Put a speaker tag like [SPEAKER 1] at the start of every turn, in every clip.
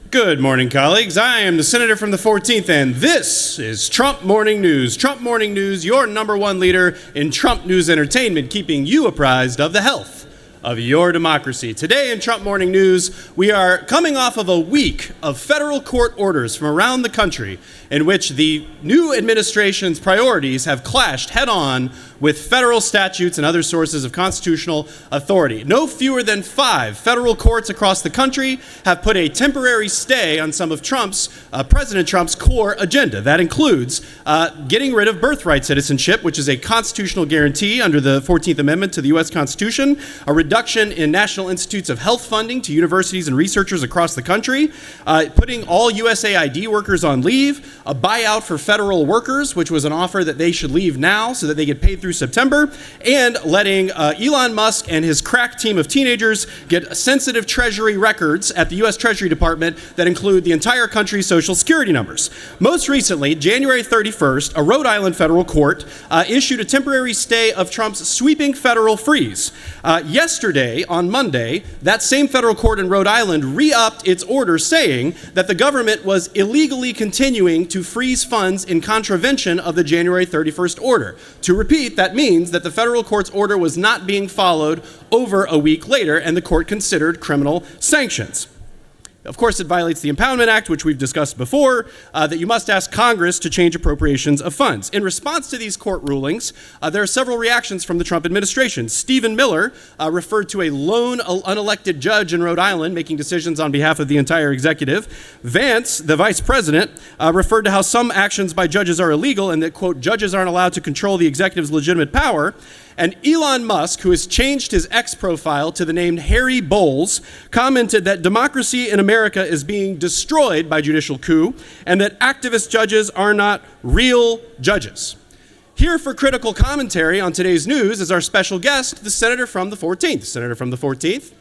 [SPEAKER 1] Good morning, colleagues. I am the Senator from the 14th, and this is Trump Morning News. Trump Morning News, your number one leader in Trump news entertainment, keeping you apprised of the health of your democracy. Today in Trump Morning News, we are coming off of a week of federal court orders from around the country in which the new administration's priorities have clashed head-on with federal statutes and other sources of constitutional authority. No fewer than 5 federal courts across the country have put a temporary stay on some of President Trump's core agenda. That includes getting rid of birthright citizenship, which is a constitutional guarantee under the 14th Amendment to the U.S. Constitution, a reduction in National Institutes of Health funding to universities and researchers across the country, putting all USAID workers on leave, a buyout for federal workers, which was an offer that they should leave now so that they get paid through September, and letting Elon Musk and his crack team of teenagers get sensitive Treasury records at the U.S. Treasury Department that include the entire country's social security numbers. Most recently, January 31st, a Rhode Island federal court issued a temporary stay of Trump's sweeping federal freeze. Yesterday, on Monday, that same federal court in Rhode Island re-upped its order saying that the government was illegally continuing to freeze funds in contravention of the January 31st order. To repeat, that means that the federal court's order was not being followed over a week later, and the court considered criminal sanctions. Of course, it violates the Impoundment Act, which we've discussed before, that you must ask Congress to change appropriations of funds. In response to these court rulings, there are several reactions from the Trump administration. Stephen Miller referred to a lone unelected judge in Rhode Island making decisions on behalf of the entire executive. Vance, the vice president, referred to how some actions by judges are illegal and that, quote, judges aren't allowed to control the executive's legitimate power. And Elon Musk, who has changed his X profile to the name Harry Bowles, commented that democracy in America is being destroyed by judicial coup and that activist judges are not real judges. Here for critical commentary on today's news is our special guest, the Senator from the 14th. Senator from the 14th.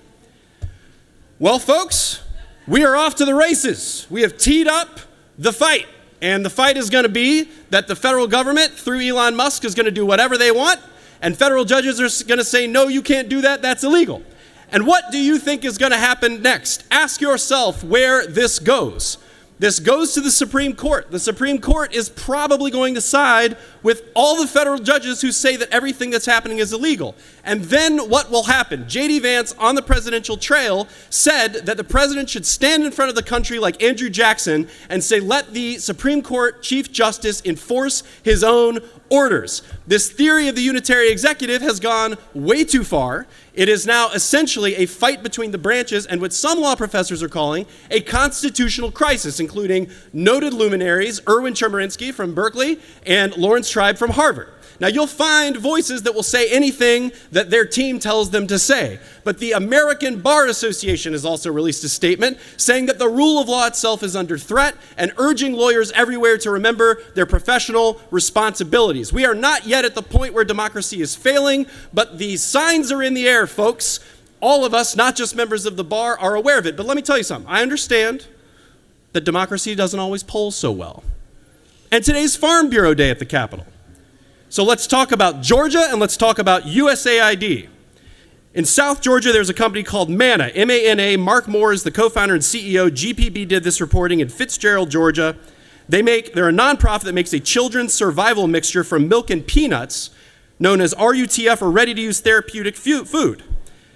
[SPEAKER 1] Well, folks, we are off to the races. We have teed up the fight. And the fight is going to be that the federal government, through Elon Musk, is going to do whatever they want. And federal judges are going to say, no, you can't do that, that's illegal. And what do you think is going to happen next? Ask yourself where this goes. This goes to the Supreme Court. The Supreme Court is probably going to side with all the federal judges who say that everything that's happening is illegal. And then what will happen? J.D. Vance, on the presidential trail, said that the president should stand in front of the country like Andrew Jackson and say, let the Supreme Court Chief Justice enforce his own orders. This theory of the unitary executive has gone way too far. It is now essentially a fight between the branches and what some law professors are calling a constitutional crisis, including noted luminaries Erwin Chemerinsky from Berkeley and Lawrence Tribe from Harvard. Now, you'll find voices that will say anything that their team tells them to say. But the American Bar Association has also released a statement saying that the rule of law itself is under threat and urging lawyers everywhere to remember their professional responsibilities. We are not yet at the point where democracy is failing, but the signs are in the air, folks. All of us, not just members of the bar, are aware of it. But let me tell you something. I understand that democracy doesn't always poll so well. And today's Farm Bureau Day at the Capitol. So let's talk about Georgia and let's talk about USAID. In South Georgia, there's a company called MANA, M-A-N-A. Mark Moore is the co-founder and CEO. GPB did this reporting in Fitzgerald, Georgia. They're a nonprofit that makes a children's survival mixture from milk and peanuts known as RUTF, or ready-to-use therapeutic food.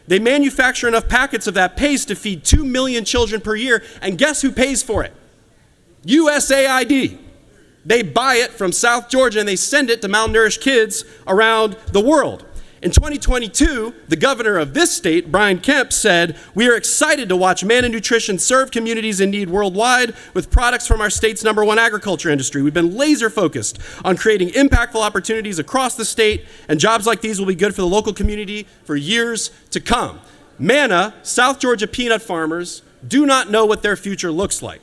[SPEAKER 1] They manufacture enough packets of that paste to feed 2 million children per year, and guess who pays for it? USAID. They buy it from South Georgia and they send it to malnourished kids around the world. In 2022, the governor of this state, Brian Kemp, said, "We are excited to watch MANA Nutrition serve communities in need worldwide with products from our state's #1 agriculture industry. We've been laser focused on creating impactful opportunities across the state, and jobs like these will be good for the local community for years to come." MANA, South Georgia peanut farmers, do not know what their future looks like.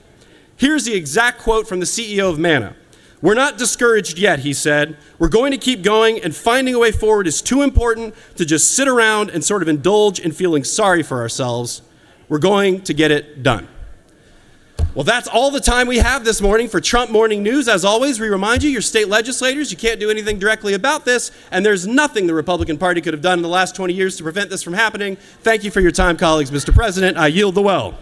[SPEAKER 1] Here's the exact quote from the CEO of MANA. "We're not discouraged yet," he said. "We're going to keep going, and finding a way forward is too important to just sit around and sort of indulge in feeling sorry for ourselves. We're going to get it done." Well, that's all the time we have this morning for Trump Morning News. As always, we remind you, your state legislators, you can't do anything directly about this, and there's nothing the Republican Party could have done in the last 20 years to prevent this from happening. Thank you for your time, colleagues. Mr. President, I yield the well.